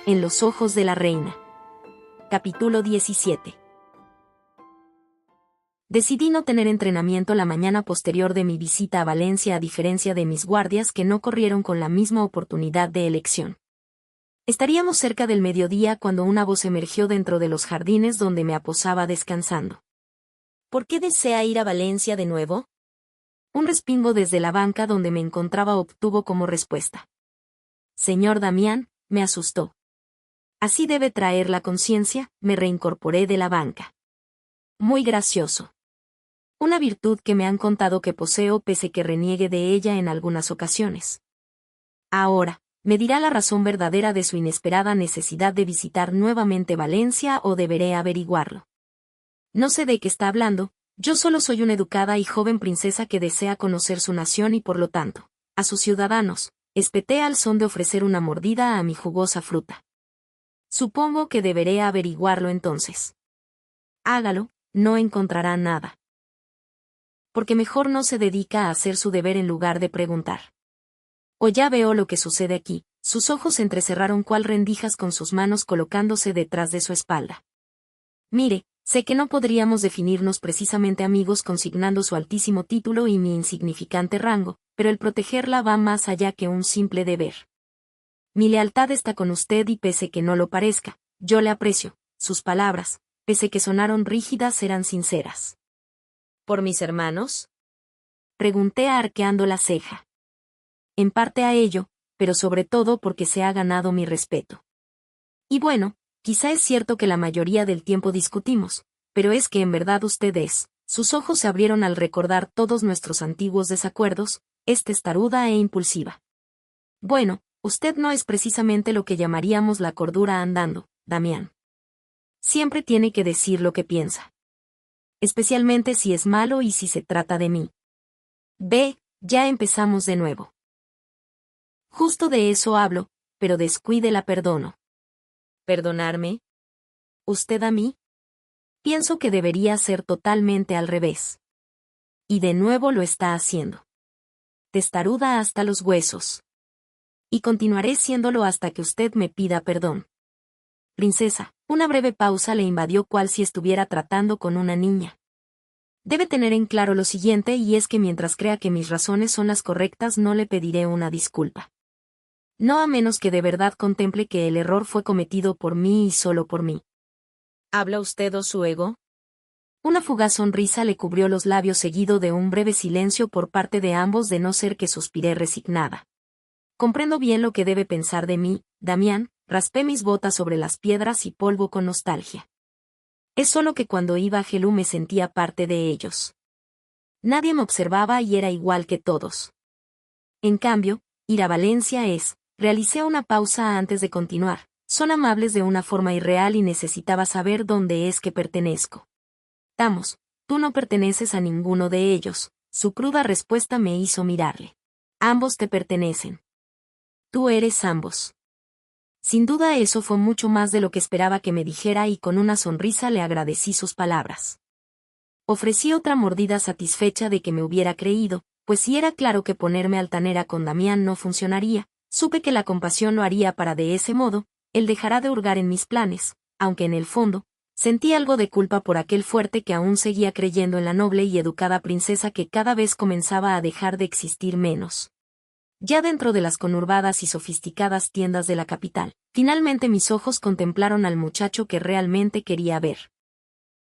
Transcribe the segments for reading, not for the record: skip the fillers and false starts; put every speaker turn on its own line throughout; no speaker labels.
En los ojos de la reina. Capítulo 17. Decidí no tener entrenamiento la mañana posterior de mi visita a Valencia, a diferencia de mis guardias que no corrieron con la misma oportunidad de elección. Estaríamos cerca del mediodía cuando una voz emergió dentro de los jardines donde me aposaba descansando. ¿Por qué desea ir a Valencia de nuevo? Un respingo desde la banca donde me encontraba obtuvo como respuesta. Señor Damián, me asustó. Así debe traer la conciencia, me reincorporé de la banca. Muy gracioso. Una virtud que me han contado que poseo pese que reniegue de ella en algunas ocasiones. Ahora, me dirá la razón verdadera de su inesperada necesidad de visitar nuevamente Valencia o deberé averiguarlo. No sé de qué está hablando, yo solo soy una educada y joven princesa que desea conocer su nación y por lo tanto, a sus ciudadanos, espeté al son de ofrecer una mordida a mi jugosa fruta. Supongo que deberé averiguarlo entonces. Hágalo, no encontrará nada. Porque mejor no se dedica a hacer su deber en lugar de preguntar. O ya veo lo que sucede aquí, sus ojos se entrecerraron cual rendijas con sus manos colocándose detrás de su espalda. Mire, sé que no podríamos definirnos precisamente amigos consignando su altísimo título y mi insignificante rango, pero el protegerla va más allá que un simple deber. Mi lealtad está con usted y pese que no lo parezca, yo le aprecio, sus palabras, pese que sonaron rígidas eran sinceras. ¿Por mis hermanos? Pregunté arqueando la ceja. En parte a ello, pero sobre todo porque se ha ganado mi respeto. Y bueno, quizá es cierto que la mayoría del tiempo discutimos, pero es que en verdad usted es. Sus ojos se abrieron al recordar todos nuestros antiguos desacuerdos, es testaruda e impulsiva. Bueno, usted no es precisamente lo que llamaríamos la cordura andando, Damián. Siempre tiene que decir lo que piensa. Especialmente si es malo y si se trata de mí. Ve, ya empezamos de nuevo. Justo de eso hablo, pero descuide la perdono. ¿Perdonarme? ¿Usted a mí? Pienso que debería ser totalmente al revés. Y de nuevo lo está haciendo. Testaruda hasta los huesos. Y continuaré siéndolo hasta que usted me pida perdón. Princesa, una breve pausa le invadió cual si estuviera tratando con una niña. Debe tener en claro lo siguiente y es que mientras crea que mis razones son las correctas no le pediré una disculpa. No a menos que de verdad contemple que el error fue cometido por mí y solo por mí. ¿Habla usted o su ego? Una fugaz sonrisa le cubrió los labios seguido de un breve silencio por parte de ambos de no ser que suspiré resignada. Comprendo bien lo que debe pensar de mí, Damián, raspé mis botas sobre las piedras y polvo con nostalgia. Es solo que cuando iba a Gelú me sentía parte de ellos. Nadie me observaba y era igual que todos. En cambio, ir a Valencia es, realicé una pausa antes de continuar, son amables de una forma irreal y necesitaba saber dónde es que pertenezco. Vamos, tú no perteneces a ninguno de ellos, su cruda respuesta me hizo mirarle. Ambos te pertenecen. Tú eres ambos. Sin duda eso fue mucho más de lo que esperaba que me dijera y con una sonrisa le agradecí sus palabras. Ofrecí otra mordida satisfecha de que me hubiera creído, pues si era claro que ponerme altanera con Damián no funcionaría, supe que la compasión lo haría para de ese modo, él dejará de hurgar en mis planes, aunque en el fondo, sentí algo de culpa por aquel fuerte que aún seguía creyendo en la noble y educada princesa que cada vez comenzaba a dejar de existir menos. Ya dentro de las conurbadas y sofisticadas tiendas de la capital, finalmente mis ojos contemplaron al muchacho que realmente quería ver.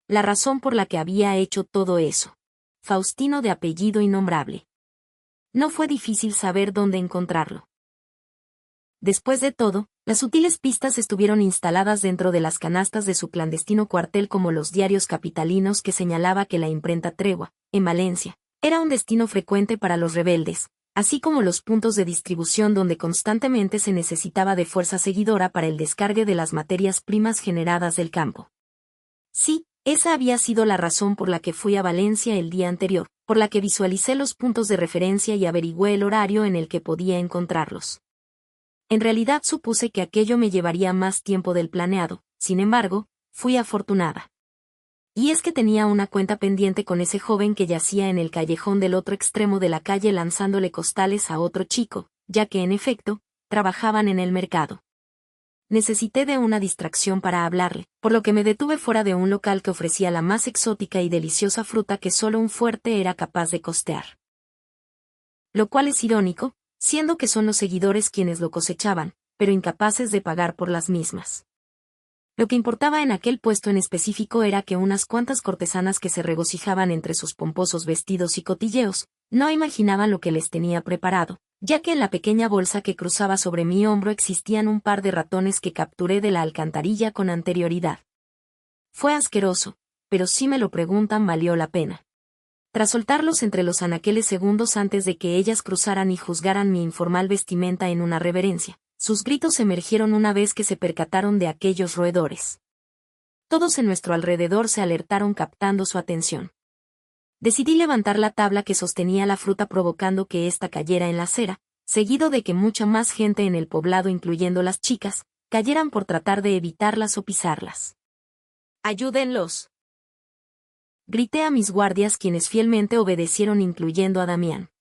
La razón por la que había hecho todo eso. Faustino de apellido innombrable. No fue difícil saber dónde encontrarlo. Después de todo, las sutiles pistas estuvieron instaladas dentro de las canastas de su clandestino cuartel como los diarios capitalinos que señalaba que la imprenta Tregua, en Valencia, era un destino frecuente para los rebeldes, así como los puntos de distribución donde constantemente se necesitaba de fuerza seguidora para el descargue de las materias primas generadas del campo. Sí, esa había sido la razón por la que fui a Valencia el día anterior, por la que visualicé los puntos de referencia y averigüé el horario en el que podía encontrarlos. En realidad supuse que aquello me llevaría más tiempo del planeado, sin embargo, fui afortunada. Y es que tenía una cuenta pendiente con ese joven que yacía en el callejón del otro extremo de la calle lanzándole costales a otro chico, ya que en efecto, trabajaban en el mercado. necesité de una distracción para hablarle, por lo que me detuve fuera de un local que ofrecía la más exótica y deliciosa fruta que solo un fuerte era capaz de costear. Lo cual es irónico, siendo que son los seguidores quienes lo cosechaban, pero incapaces de pagar por las mismas. Lo que importaba en aquel puesto en específico era que unas cuantas cortesanas que se regocijaban entre sus pomposos vestidos y cotilleos, no imaginaban lo que les tenía preparado, ya que en la pequeña bolsa que cruzaba sobre mi hombro existían un par de ratones que capturé de la alcantarilla con anterioridad. Fue asqueroso, pero si me lo preguntan valió la pena. Tras soltarlos entre los anaqueles segundos antes de que ellas cruzaran y juzgaran mi informal vestimenta en una reverencia, sus gritos emergieron una vez que se percataron de aquellos roedores. Todos en nuestro alrededor se alertaron captando su atención. Decidí levantar la tabla que sostenía la fruta provocando que ésta cayera en la acera, seguido de que mucha más gente en el poblado, incluyendo las chicas, cayeran por tratar de evitarlas o pisarlas. ¡Ayúdenlos!, grité a mis guardias, quienes fielmente obedecieron, incluyendo a Damián.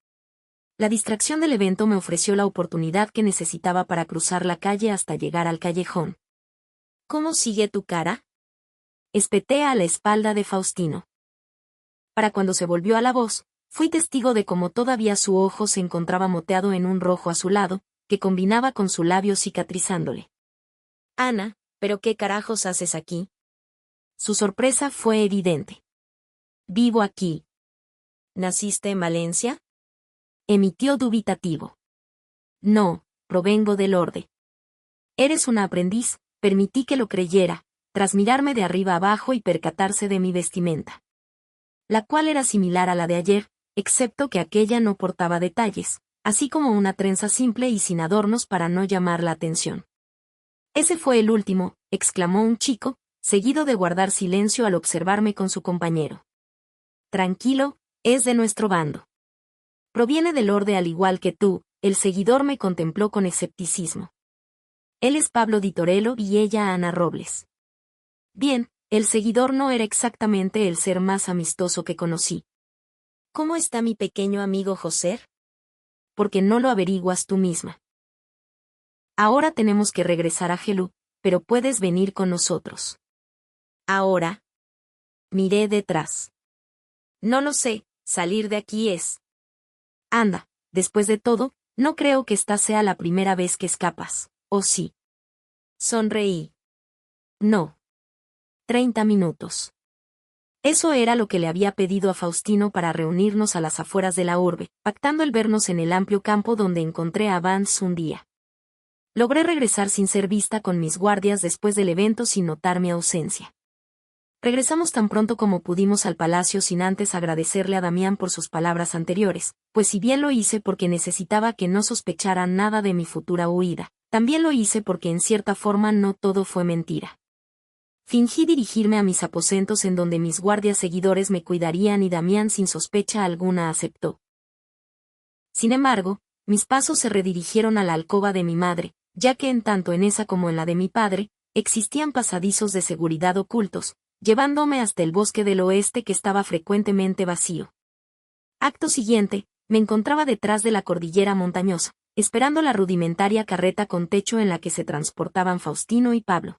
La distracción del evento me ofreció la oportunidad que necesitaba para cruzar la calle hasta llegar al callejón. ¿Cómo sigue tu cara?, espeté a la espalda de Faustino. Para cuando se volvió a la voz, fui testigo de cómo todavía su ojo se encontraba moteado en un rojo azulado, que combinaba con su labio cicatrizándole. Ana, ¿pero qué carajos haces aquí? Su sorpresa fue evidente. Vivo aquí. ¿Naciste en Valencia?, emitió dubitativo. No, provengo del Orde. Eres una aprendiz, permití que lo creyera, tras mirarme de arriba abajo y percatarse de mi vestimenta, la cual era similar a la de ayer, excepto que aquella no portaba detalles, así como una trenza simple y sin adornos para no llamar la atención. Ese fue el último, exclamó un chico, seguido de guardar silencio al observarme con su compañero. Tranquilo, es de nuestro bando. Proviene del Orde al igual que tú, el seguidor me contempló con escepticismo. Él es Pablo Di Torello y ella Ana Robles. Bien, el seguidor no era exactamente el ser más amistoso que conocí. ¿Cómo está mi pequeño amigo José? Porque no lo averiguas tú misma. Ahora tenemos que regresar a Gelú, pero puedes venir con nosotros. ¿Ahora? Miré detrás. No lo sé, salir de aquí es. Anda, después de todo, no creo que esta sea la primera vez que escapas, ¿o sí? Sonreí. No. 30 minutos. Eso era lo que le había pedido a Faustino para reunirnos a las afueras de la urbe, pactando el vernos en el amplio campo donde encontré a Vance un día. Logré regresar sin ser vista con mis guardias después del evento sin notar mi ausencia. Regresamos tan pronto como pudimos al palacio sin antes agradecerle a Damián por sus palabras anteriores, pues si bien lo hice porque necesitaba que no sospecharan nada de mi futura huida, también lo hice porque en cierta forma no todo fue mentira. Fingí dirigirme a mis aposentos en donde mis guardias seguidores me cuidarían y Damián sin sospecha alguna aceptó. Sin embargo, mis pasos se redirigieron a la alcoba de mi madre, ya que en tanto en esa como en la de mi padre, existían pasadizos de seguridad ocultos, llevándome hasta el bosque del oeste que estaba frecuentemente vacío. Acto siguiente, me encontraba detrás de la cordillera montañosa, esperando la rudimentaria carreta con techo en la que se transportaban Faustino y Pablo.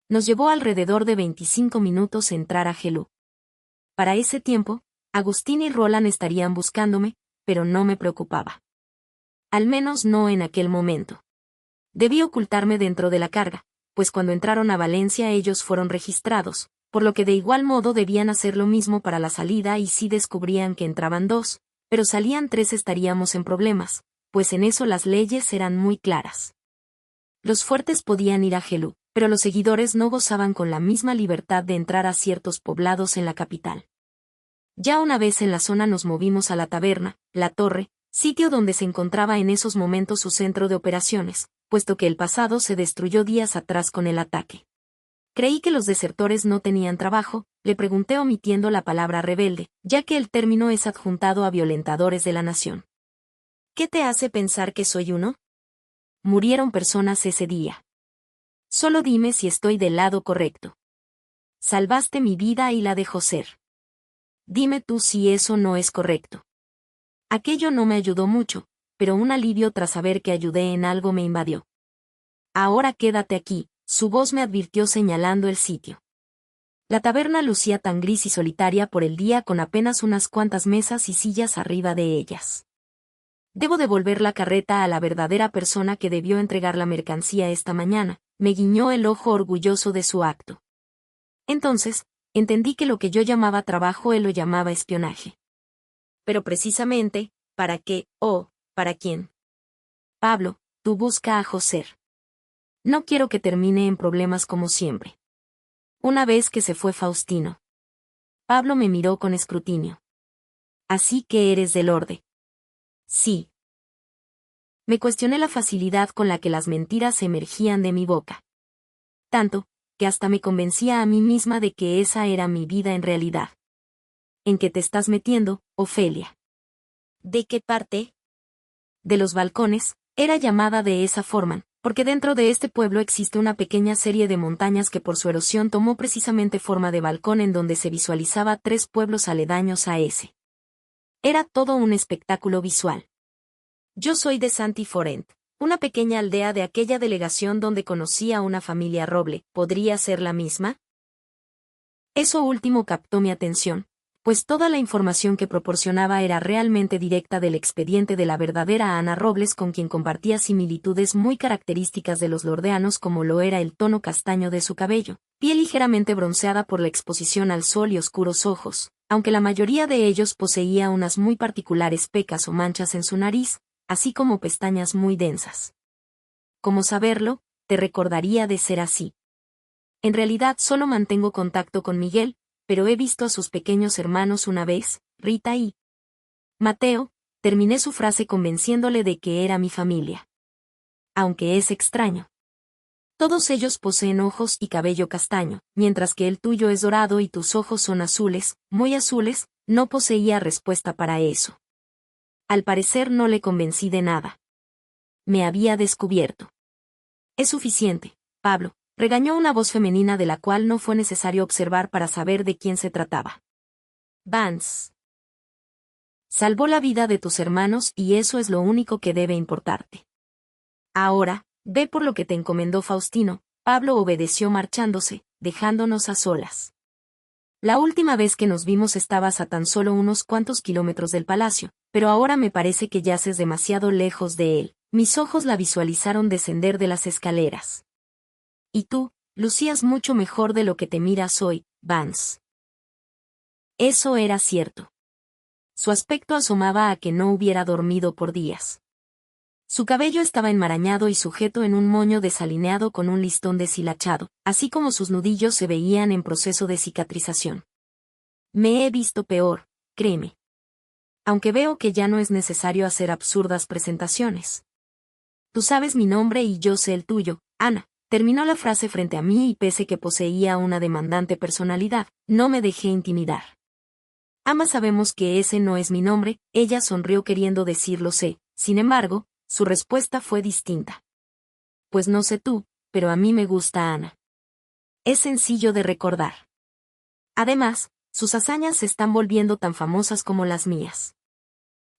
Nos llevó alrededor de 25 minutos entrar a Gelú. Para ese tiempo, Agustín y Roland estarían buscándome, pero no me preocupaba. Al menos no en aquel momento. Debí ocultarme dentro de la carga, pues cuando entraron a Valencia ellos fueron registrados, por lo que de igual modo debían hacer lo mismo para la salida y si descubrían que entraban 2, pero salían 3 estaríamos en problemas, pues en eso las leyes eran muy claras. Los fuertes podían ir a Gelú, pero los seguidores no gozaban con la misma libertad de entrar a ciertos poblados en la capital. Ya una vez en la zona nos movimos a la taberna, La Torre, sitio donde se encontraba en esos momentos su centro de operaciones, puesto que el pasado se destruyó días atrás con el ataque. Creí que los desertores no tenían trabajo, le pregunté omitiendo la palabra rebelde, ya que el término es adjuntado a violentadores de la nación. ¿Qué te hace pensar que soy uno? Murieron personas ese día. Solo dime si estoy del lado correcto. Salvaste mi vida y la de José. Dime tú si eso no es correcto. Aquello no me ayudó mucho, pero un alivio tras saber que ayudé en algo me invadió. Ahora quédate aquí, su voz me advirtió señalando el sitio. La taberna lucía tan gris y solitaria por el día con apenas unas cuantas mesas y sillas arriba de ellas. Debo devolver la carreta a la verdadera persona que debió entregar la mercancía esta mañana, me guiñó el ojo orgulloso de su acto. Entonces, entendí que lo que yo llamaba trabajo él lo llamaba espionaje. Pero precisamente, ¿para qué, para quién? Pablo, tú busca a José. No quiero que termine en problemas como siempre. Una vez que se fue Faustino. Pablo me miró con escrutinio. Así que eres del orde. Sí. Me cuestioné la facilidad con la que las mentiras emergían de mi boca. Tanto, que hasta me convencía a mí misma de que esa era mi vida en realidad. ¿En qué te estás metiendo, Ofelia? ¿De qué parte? De los balcones, era llamada de esa forma, porque dentro de este pueblo existe una pequeña serie de montañas que por su erosión tomó precisamente forma de balcón en donde se visualizaba 3 pueblos aledaños a ese. Era todo un espectáculo visual. Yo soy de Saint-Forent, una pequeña aldea de aquella delegación donde conocí a una familia Roble. ¿Podría ser la misma? Eso último captó mi atención, pues toda la información que proporcionaba era realmente directa del expediente de la verdadera Ana Robles, con quien compartía similitudes muy características de los lordeanos, como lo era el tono castaño de su cabello, piel ligeramente bronceada por la exposición al sol y oscuros ojos, aunque la mayoría de ellos poseía unas muy particulares pecas o manchas en su nariz, así como pestañas muy densas. ¿Cómo saberlo? Te recordaría de ser así. En realidad solo mantengo contacto con Miguel, pero he visto a sus pequeños hermanos una vez, Rita y Mateo. Terminé su frase convenciéndole de que era mi familia. Aunque es extraño. Todos ellos poseen ojos y cabello castaño, mientras que el tuyo es dorado y tus ojos son azules, muy azules. No poseía respuesta para eso. Al parecer no le convencí de nada. Me había descubierto. Es suficiente, Pablo, regañó una voz femenina de la cual no fue necesario observar para saber de quién se trataba. Vance. Salvó la vida de tus hermanos y eso es lo único que debe importarte. Ahora, ve por lo que te encomendó Faustino. Pablo obedeció marchándose, dejándonos a solas. La última vez que nos vimos estabas a tan solo unos cuantos kilómetros del palacio, pero ahora me parece que yaces demasiado lejos de él. Mis ojos la visualizaron descender de las escaleras. Y tú, lucías mucho mejor de lo que te miras hoy, Vance. Eso era cierto. Su aspecto asomaba a que no hubiera dormido por días. Su cabello estaba enmarañado y sujeto en un moño desalineado con un listón deshilachado, así como sus nudillos se veían en proceso de cicatrización. Me he visto peor, créeme. Aunque veo que ya no es necesario hacer absurdas presentaciones. Tú sabes mi nombre y yo sé el tuyo, Ana. Terminó la frase frente a mí y pese que poseía una demandante personalidad, no me dejé intimidar. Ambas sabemos que ese no es mi nombre. Ella sonrió queriendo decir lo sé, sin embargo, su respuesta fue distinta. Pues no sé tú, pero a mí me gusta Ana. Es sencillo de recordar. Además, sus hazañas se están volviendo tan famosas como las mías.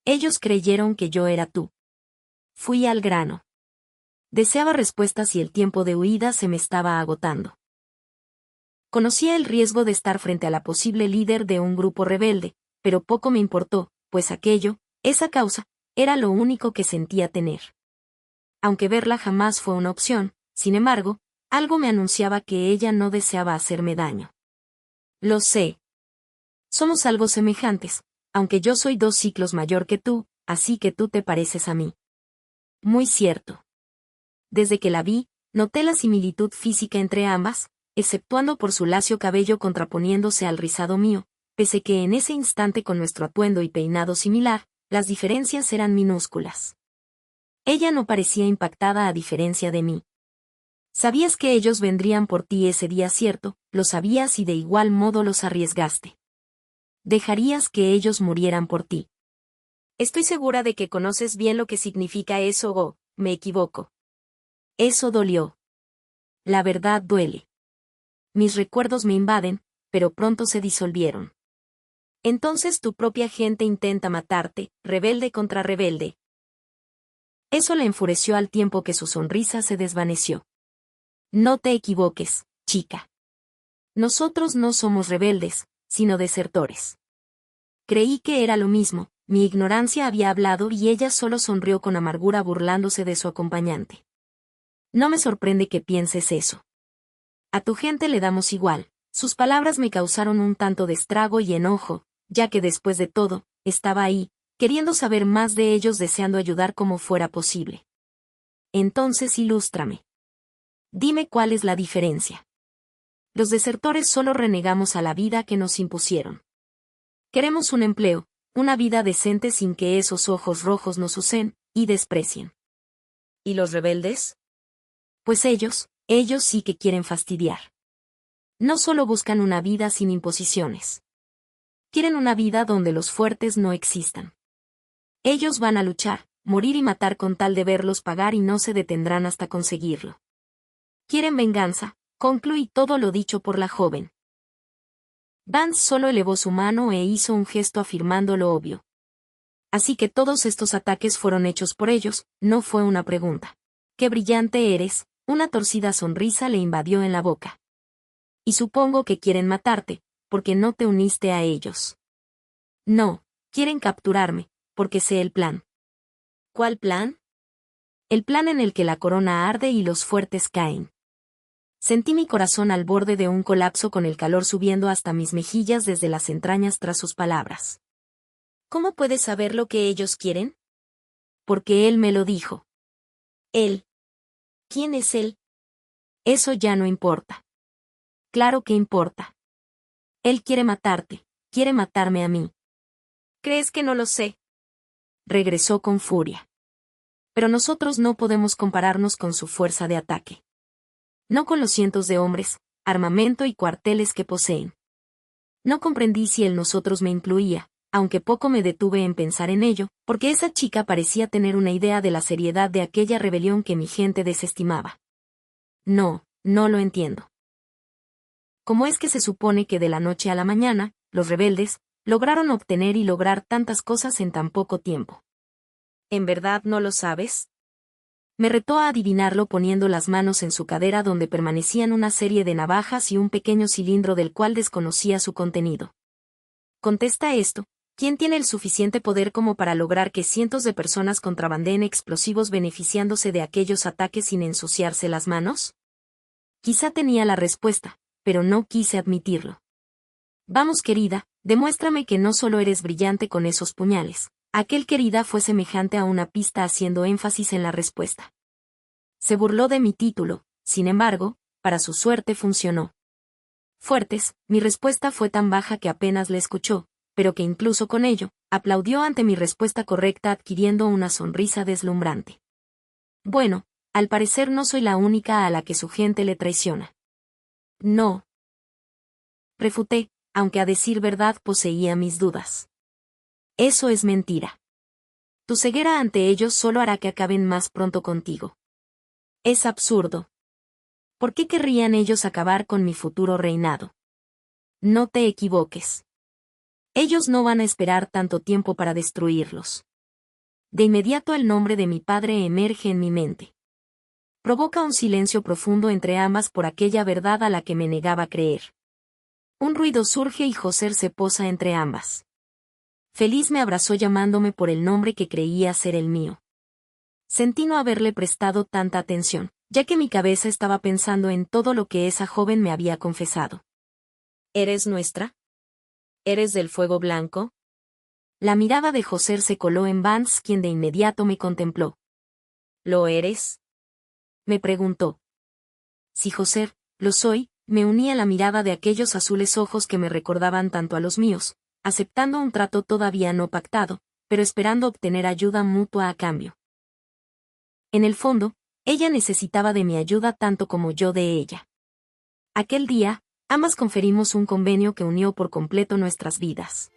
Ellos creyeron que yo era tú. Fui al grano. Deseaba respuestas y el tiempo de huida se me estaba agotando. Conocía el riesgo de estar frente a la posible líder de un grupo rebelde, pero poco me importó, pues esa causa, era lo único que sentía tener. Aunque verla jamás fue una opción, sin embargo, algo me anunciaba que ella no deseaba hacerme daño. Lo sé. Somos algo semejantes, aunque yo soy 2 ciclos mayor que tú, así que tú te pareces a mí. Muy cierto. Desde que la vi, noté la similitud física entre ambas, exceptuando por su lacio cabello contraponiéndose al rizado mío, pese que en ese instante con nuestro atuendo y peinado similar, las diferencias eran minúsculas. Ella no parecía impactada a diferencia de mí. Sabías que ellos vendrían por ti ese día, cierto, lo sabías y de igual modo los arriesgaste. Dejarías que ellos murieran por ti. Estoy segura de que conoces bien lo que significa eso o, me equivoco. Eso dolió. La verdad duele. Mis recuerdos me invaden, pero pronto se disolvieron. Entonces tu propia gente intenta matarte, rebelde contra rebelde. Eso le enfureció al tiempo que su sonrisa se desvaneció. No te equivoques, chica. Nosotros no somos rebeldes, sino desertores. Creí que era lo mismo, mi ignorancia había hablado y ella solo sonrió con amargura burlándose de su acompañante. No me sorprende que pienses eso. A tu gente le damos igual. Sus palabras me causaron un tanto de estrago y enojo, ya que después de todo, estaba ahí, queriendo saber más de ellos, deseando ayudar como fuera posible. Entonces ilústrame. Dime cuál es la diferencia. Los desertores solo renegamos a la vida que nos impusieron. Queremos un empleo, una vida decente sin que esos ojos rojos nos usen y desprecien. ¿Y los rebeldes? Pues ellos sí que quieren fastidiar. No solo buscan una vida sin imposiciones. Quieren una vida donde los fuertes no existan. Ellos van a luchar, morir y matar con tal de verlos pagar y no se detendrán hasta conseguirlo. Quieren venganza, concluí todo lo dicho por la joven. Vance solo elevó su mano e hizo un gesto afirmando lo obvio. Así que todos estos ataques fueron hechos por ellos, no fue una pregunta. ¡Qué brillante eres! Una torcida sonrisa le invadió en la boca. Y supongo que quieren matarte, porque no te uniste a ellos. No, quieren capturarme, porque sé el plan. ¿Cuál plan? El plan en el que la corona arde y los fuertes caen. Sentí mi corazón al borde de un colapso con el calor subiendo hasta mis mejillas desde las entrañas tras sus palabras. ¿Cómo puedes saber lo que ellos quieren? Porque él me lo dijo. Él. ¿Quién es él? Eso ya no importa. Claro que importa. Él quiere matarte, quiere matarme a mí. ¿Crees que no lo sé? Regresó con furia. Pero nosotros no podemos compararnos con su fuerza de ataque. No con los cientos de hombres, armamento y cuarteles que poseen. No comprendí si el nosotros me incluía, aunque poco me detuve en pensar en ello, porque esa chica parecía tener una idea de la seriedad de aquella rebelión que mi gente desestimaba. No, no lo entiendo. ¿Cómo es que se supone que de la noche a la mañana, los rebeldes, lograron obtener y lograr tantas cosas en tan poco tiempo? ¿En verdad no lo sabes? Me retó a adivinarlo poniendo las manos en su cadera donde permanecían una serie de navajas y un pequeño cilindro del cual desconocía su contenido. Contesta esto, ¿quién tiene el suficiente poder como para lograr que cientos de personas contrabandeen explosivos beneficiándose de aquellos ataques sin ensuciarse las manos? Quizá tenía la respuesta, pero no quise admitirlo. Vamos, querida, demuéstrame que no solo eres brillante con esos puñales. Aquel querida fue semejante a una pista haciendo énfasis en la respuesta. Se burló de mi título, sin embargo, para su suerte funcionó. Fuertes, mi respuesta fue tan baja que apenas le escuchó, pero que incluso con ello, aplaudió ante mi respuesta correcta adquiriendo una sonrisa deslumbrante. Bueno, al parecer no soy la única a la que su gente le traiciona. No. Refuté, aunque a decir verdad poseía mis dudas. Eso es mentira. Tu ceguera ante ellos solo hará que acaben más pronto contigo. Es absurdo. ¿Por qué querrían ellos acabar con mi futuro reinado? No te equivoques. Ellos no van a esperar tanto tiempo para destruirlos. De inmediato el nombre de mi padre emerge en mi mente. Provoca un silencio profundo entre ambas por aquella verdad a la que me negaba a creer. Un ruido surge y José se posa entre ambas. Feliz me abrazó llamándome por el nombre que creía ser el mío. Sentí no haberle prestado tanta atención, ya que mi cabeza estaba pensando en todo lo que esa joven me había confesado. ¿Eres nuestra? ¿Eres del fuego blanco? La mirada de José se coló en Vance, quien de inmediato me contempló. ¿Lo eres? Me preguntó. Si José, lo soy, me uní a la mirada de aquellos azules ojos que me recordaban tanto a los míos, aceptando un trato todavía no pactado, pero esperando obtener ayuda mutua a cambio. En el fondo, ella necesitaba de mi ayuda tanto como yo de ella. Aquel día, ambas conferimos un convenio que unió por completo nuestras vidas.